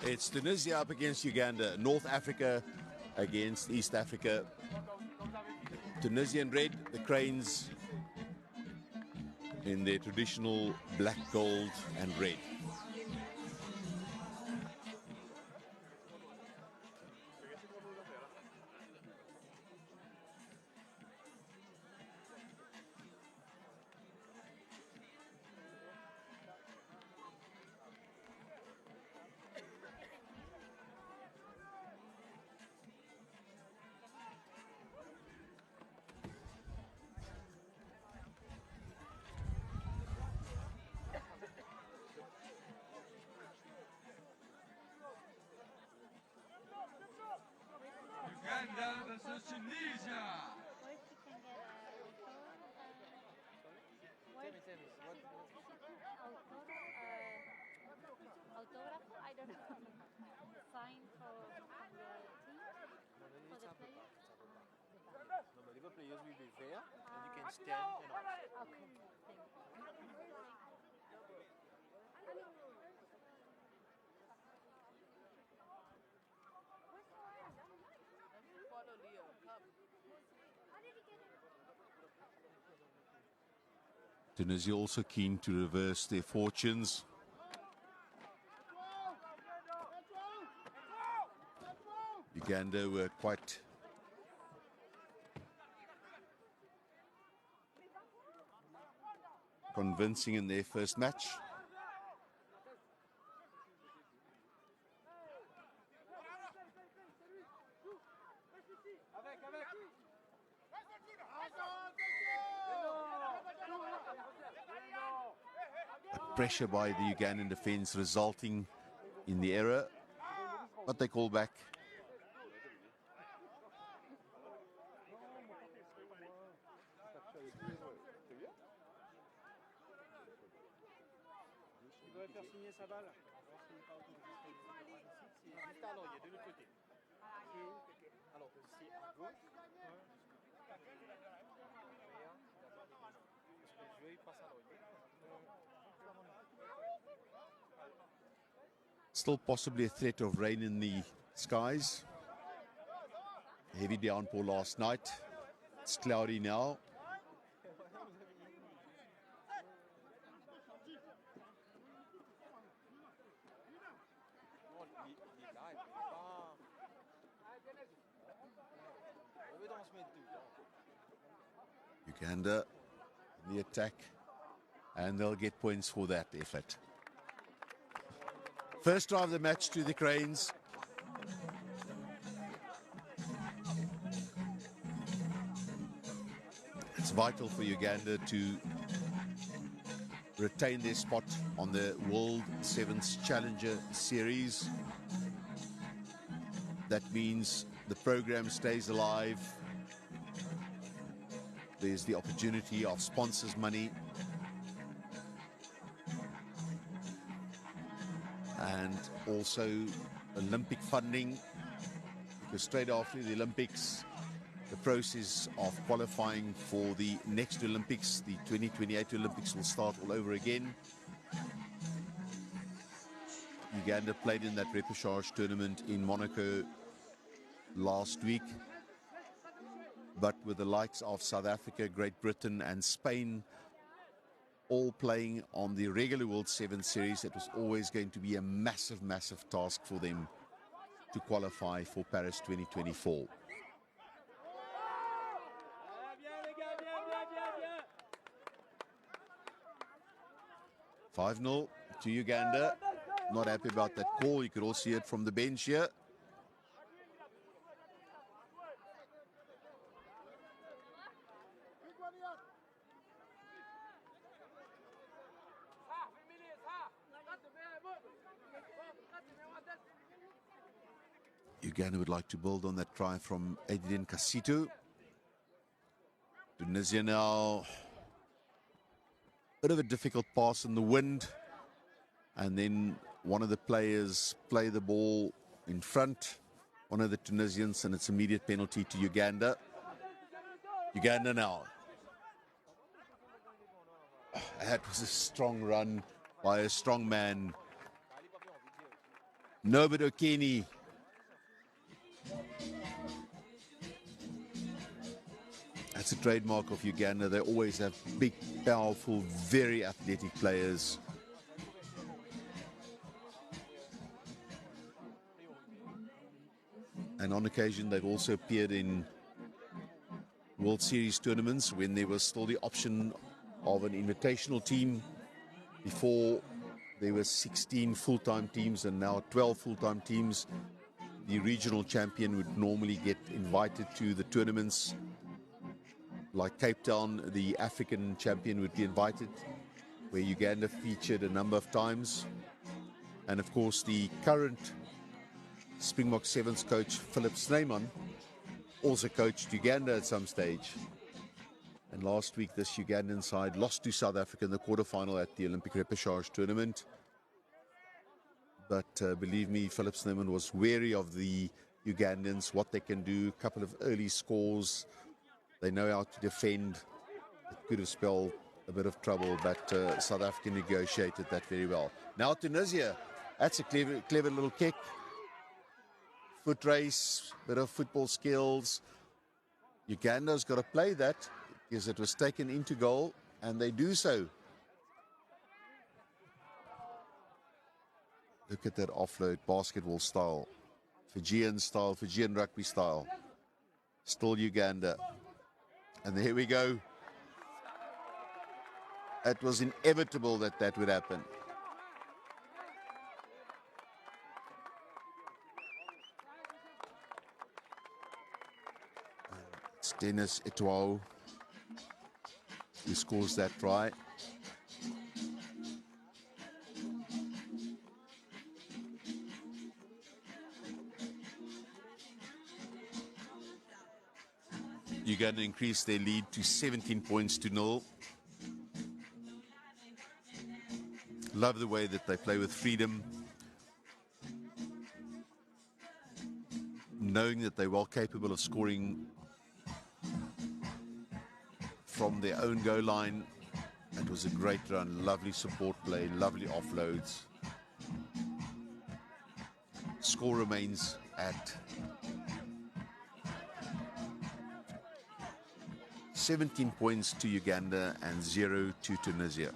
It's Tunisia up against Uganda, North Africa against East Africa. Tunisian red, the Cranes in their traditional black, gold and red. Uganda versus Tunisia. Autograph, I don't know. Sign for the team, for the players. Normally the players will be there and you can stand and all. Okay, thank you. Tunisia also keen to reverse their fortunes. Uganda were quite convincing in their first match. Pressure by the Ugandan defense resulting in the error, but they call back. Still possibly a threat of rain in the skies. Heavy downpour last night. It's cloudy now. Uganda in the attack, and they'll get points for that effort. First try of the match to the Cranes. It's vital for Uganda to retain their spot on the World Sevens Challenger Series. That means the program stays alive. There's the opportunity of sponsors' money. And also Olympic funding, because straight after the Olympics, the process of qualifying for the next Olympics, the 2028 Olympics, will start all over again. Uganda played in that repechage tournament in Monaco last week, but with the likes of South Africa, Great Britain and Spain all playing on the regular World Sevens Series, it was always going to be a massive, massive task for them to qualify for Paris 2024. "5-0 to Uganda." Not happy about that call. You could all see it from the bench here. Uganda would like to build on that try from Adrien Kasitu. Tunisia now, bit of a difficult pass in the wind, and then one of the players play the ball in front, one of the Tunisians, and it's immediate penalty to Uganda. Uganda now. That was a strong run by a strong man. Norbert Okeni. That's a trademark of Uganda. They always have big, powerful, very athletic players. And on occasion, they've also appeared in World Series tournaments when there was still the option of an invitational team. Before, there were 16 full-time teams and now 12 full-time teams. The regional champion would normally get invited to the tournaments. Like Cape Town, the African champion would be invited, where Uganda featured a number of times. And of course, the current Springbok Sevens coach, Philip Snyman, also coached Uganda at some stage. And last week, this Ugandan side lost to South Africa in the quarterfinal at the Olympic repechage tournament. But believe me, Philip Snyman was wary of the Ugandans, what they can do, a couple of early scores. They know how to defend. It could have spelled a bit of trouble, but South Africa negotiated that very well. Now Tunisia, that's a clever little kick. Foot race, bit of football skills. Uganda's got to play that because it was taken into goal, and they do so. Look at that offload, basketball style, Fijian rugby style. Still Uganda. And there we go. It was inevitable that that would happen. It's Dennis Eto'o who scores that try. Uganda increased their lead to 17 points to 0. Love the way that they play with freedom, knowing that they're well capable of scoring from their own goal line. It was a great run, lovely support play, lovely offloads. Score remains at 17 points to Uganda and 0 to Tunisia.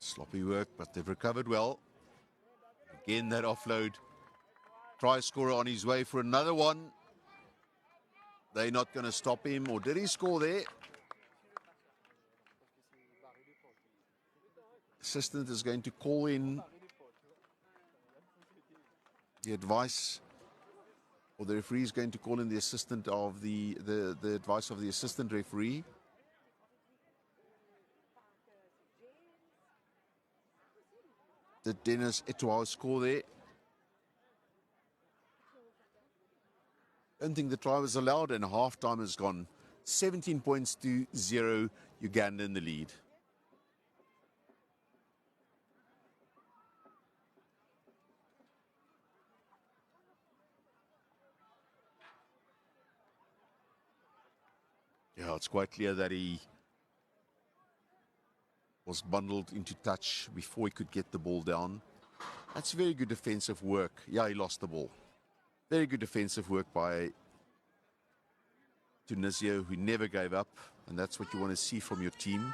Sloppy work, but they've recovered well. Again, that offload. Try scorer on his way for another one. They're not going to stop him. Or did he score there? Assistant is going to call in the advice, or the referee is going to call in the assistant of the advice of the assistant referee. Did Dennis Eto'o score there? I don't think the try was allowed, and half-time has gone. 17 points to 0, Uganda in the lead. Yeah, it's quite clear that he was bundled into touch before he could get the ball down. That's very good defensive work. Yeah, he lost the ball. Very good defensive work by Tunisia, who never gave up, and that's what you want to see from your team.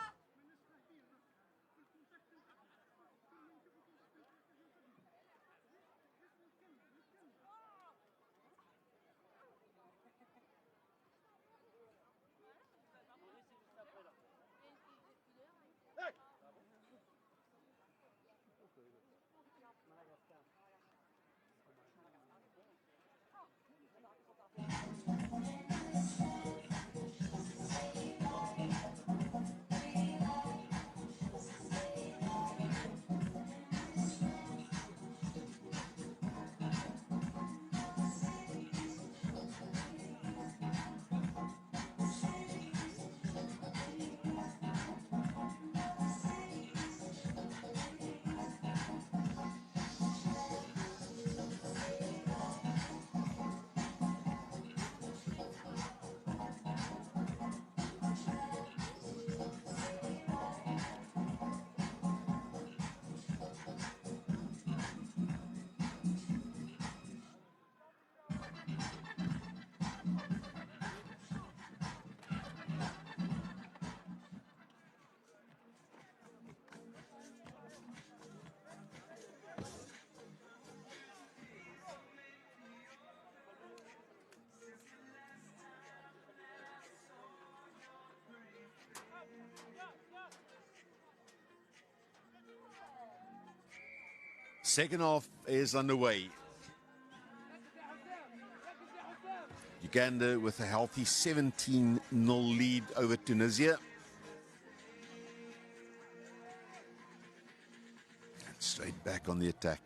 Second half is underway. Uganda with a healthy 17-0 lead over Tunisia. And straight back on the attack.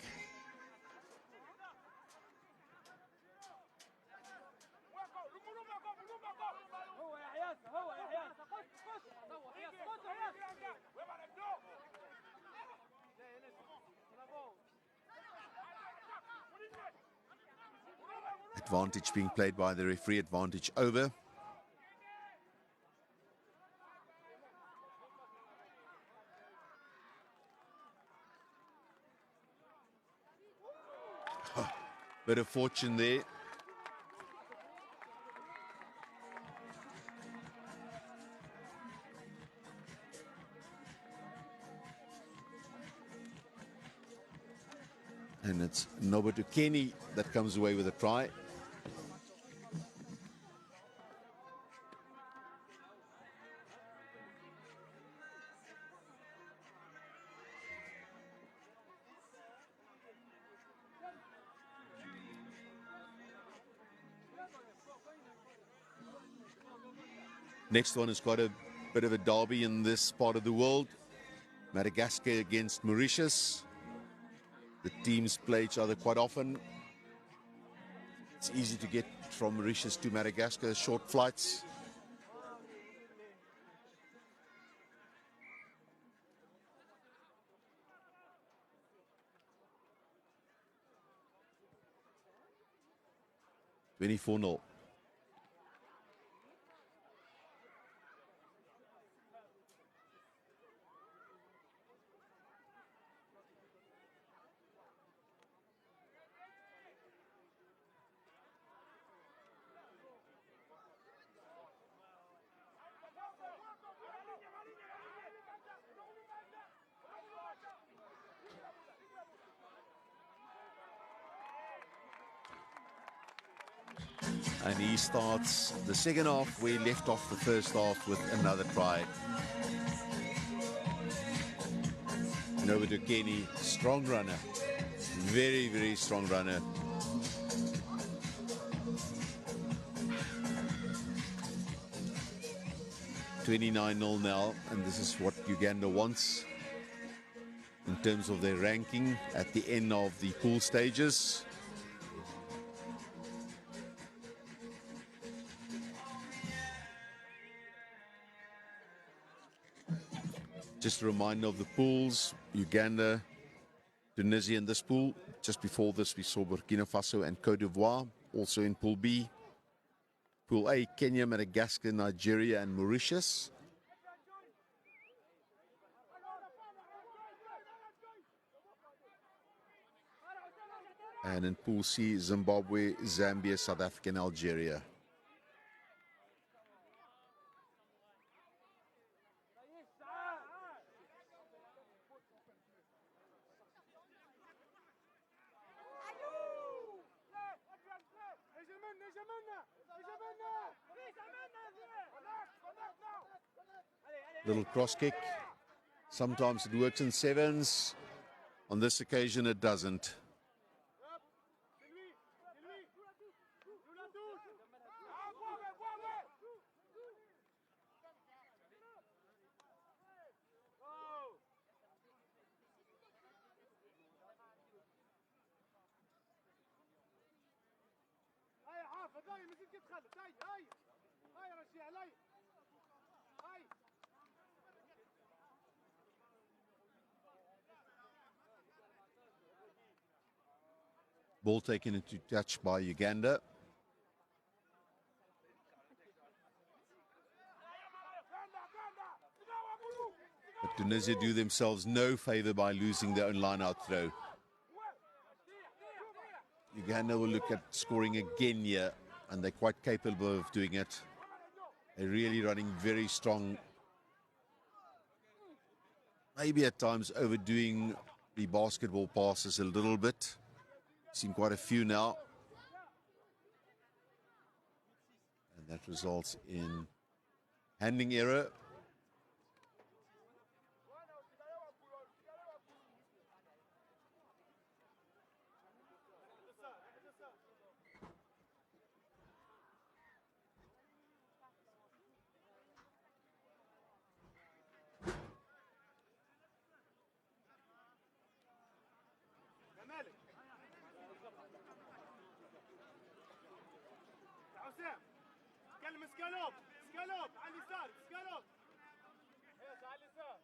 Advantage being played by the referee, advantage over. Bit of fortune there. And it's Nobutu Kenny that comes away with a try. Next one is quite a bit of a derby in this part of the world. Madagascar against Mauritius. The teams play each other quite often. It's easy to get from Mauritius to Madagascar, short flights. $24-0. And he starts the second half where he left off the first half with another try. Nobutu Kenny, strong runner. Very, very strong runner. $29-0 now, and this is what Uganda wants in terms of their ranking at the end of the pool stages. Just a reminder of the pools: Uganda, Tunisia in this pool. Just before this, we saw Burkina Faso and Cote d'Ivoire, also in Pool B. Pool A, Kenya, Madagascar, Nigeria, and Mauritius. And in Pool C, Zimbabwe, Zambia, South Africa, and Algeria. Little cross kick. Sometimes it works in sevens. On this occasion, it doesn't. Ball taken into touch by Uganda. But Tunisia do themselves no favor by losing their own line-out throw. Uganda will look at scoring again here, and they're quite capable of doing it. They're really running very strong. Maybe at times overdoing the basketball passes a little bit. Seen quite a few now. And that results in handling error. اسكالوب اسكالوب على اليسار اسكالوب يس على اليسار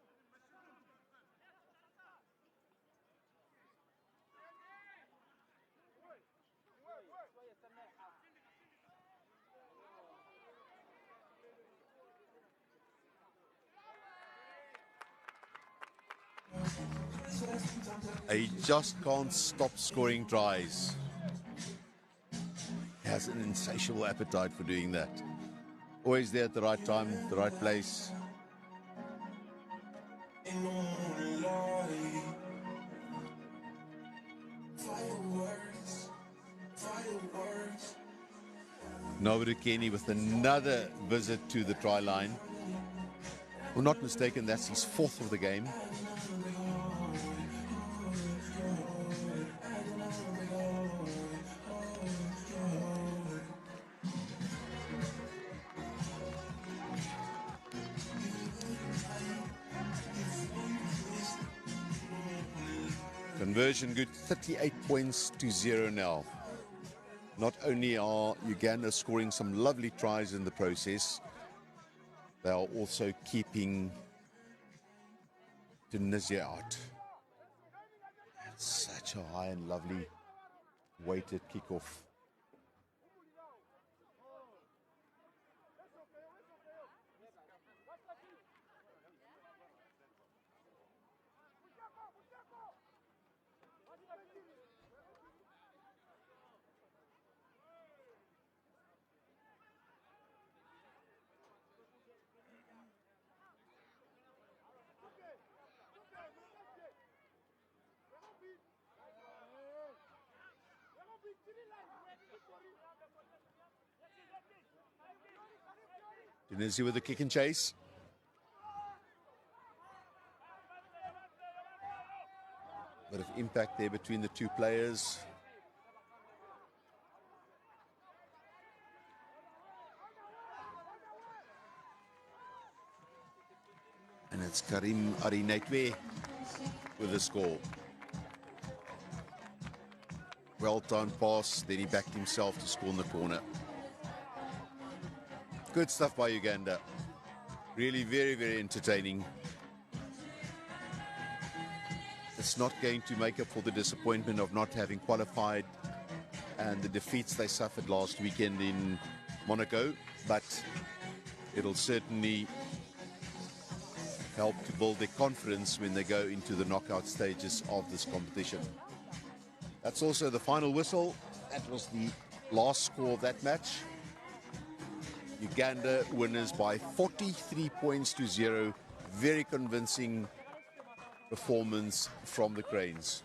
He just can't stop scoring tries. He has an insatiable appetite for doing that. Always there at the right time, the right place. Norbert Kenny with another visit to the try line. If I'm not mistaken, that's his fourth of the game. Conversion good, 38 points to 0 now. Not only are Uganda scoring some lovely tries in the process, they are also keeping Tunisia out. Such a high and lovely weighted kickoff. Tunisia with the kick and chase. Bit of impact there between the two players. And it's Karim Arinetwe with the score. Well-timed pass, then he backed himself to score in the corner. Good stuff by Uganda. Really very, very entertaining. It's not going to make up for the disappointment of not having qualified and the defeats they suffered last weekend in Monaco, but it'll certainly help to build their confidence when they go into the knockout stages of this competition. That's also the final whistle. That was the last score of that match. Uganda winners by 43 points to 0. Very convincing performance from the Cranes.